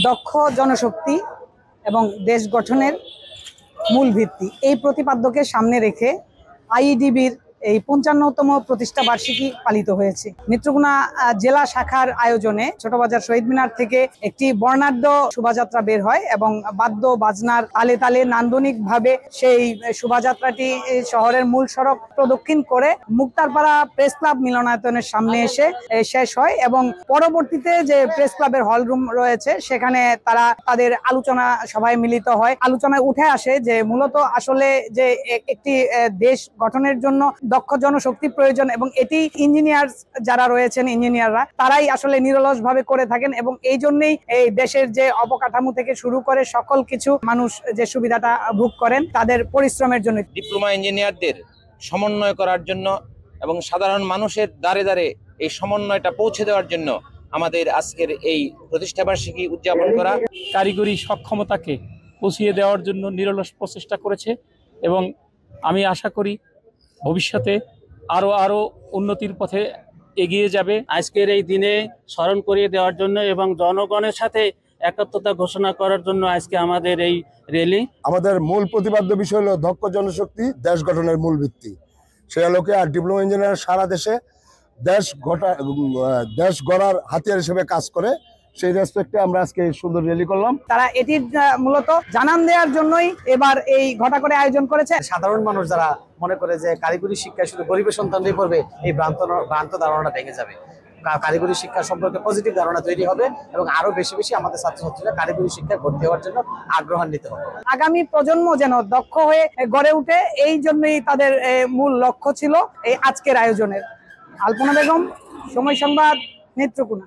দক্ষ জনশক্তি এবং দেশ গঠনের মূল ভিত্তি এই প্রতিপাদ্যকে সামনে রেখে আইইডিবির এই ৫৫তম প্রতিষ্ঠা বার্ষিকী পালিত হয়েছে। নেত্রকোনা জেলা শাখার আয়োজনে ছোটবাজার শহীদ মিনার থেকে একটি বর্ণাঢ্য শোভাযাত্রা বের হয় এবং বাদ্য বাজনার তালে তালে নান্দনিকভাবে সেই শোভাযাত্রাটি শহরের মূল সড়ক প্রদক্ষিণ করে মুক্তারপাড়া প্রেস ক্লাব মিলনায়তনের সামনে এসে শেষ হয় এবং পরবর্তীতে যে প্রেস ক্লাবের হল রুম রয়েছে সেখানে তারা তাদের আলোচনা সভায় মিলিত হয়। আলোচনায় উঠে আসে যে মূলত আসলে যে একটি দেশ গঠনের জন্য দক্ষ জনশক্তি প্রয়োজন এবং এটি ইঞ্জিনিয়ার যারা রয়েছেন ইঞ্জিনিয়াররা তারাই আসলে নিরলসভাবে করে থাকেন এবং এই জন্যই এই দেশের যে অবকাঠামো থেকে শুরু করে সকল কিছু মানুষ যে সুবিধাটা ভোগ করেন তাদের পরিশ্রমের জন্য। ডিপ্লোমা ইঞ্জিনিয়ারদের সমন্বয় করার জন্য এবং সাধারণ মানুষের দ্বারে দ্বারে এই সমন্বয়টা পৌঁছে দেওয়ার জন্য আমাদের আজকের এই প্রতিষ্ঠাবার্ষিকী উদযাপন করা। কারিগরি সক্ষমতাকে পৌঁছিয়ে দেওয়ার জন্য নিরলস প্রচেষ্টা করেছে এবং আমি আশা করি ভবিষ্যতে আরো উন্নতির পথে এগিয়ে যাবে। আজকের এই দিনে স্মরণ করিয়ে দেওয়ার জন্য এবং জনগণের সাথে একাত্মতা ঘোষণা করার জন্য আজকে আমাদের এই র্যালি। আমাদের মূল প্রতিপাদ্য বিষয় হলো দক্ষ জনশক্তি দেশ গঠনের মূল ভিত্তি। সেই আলোকে আর ডিপ্লোমা ইঞ্জিনিয়ার সারা দেশে দেশ গড়ার হাতিয়ার হিসেবে কাজ করে। সেই রেসপেক্টে আমরা আজকে সুন্দর র্যালি করলাম। তারা এটির মূলত জানান দেওয়ার জন্যই এবার এই ঘটা করে আয়োজন করেছে। সাধারণ মানুষ যারা মনে করে যে কারিগরি শিক্ষায় শুধু গরিবের সন্তানরাই পড়বে, এই ভ্রান্ত ধারণাটা ভেঙে যাবে। কারিগরি শিক্ষা সম্পর্কে পজিটিভ ধারণা তৈরি হবে এবং আরো বেশি বেশি আমাদের ছাত্রছাত্রীরা কারিগরি শিক্ষায় ভর্তি হওয়ার জন্য আগ্রহান্বিত হবে। আগামী প্রজন্ম যেন দক্ষ হয়ে গড়ে উঠে, এই জন্যই তাদের মূল লক্ষ্য ছিল এই আজকের আয়োজনের। আলপনা বেগম, সময় সংবাদ, নেত্রকোনা।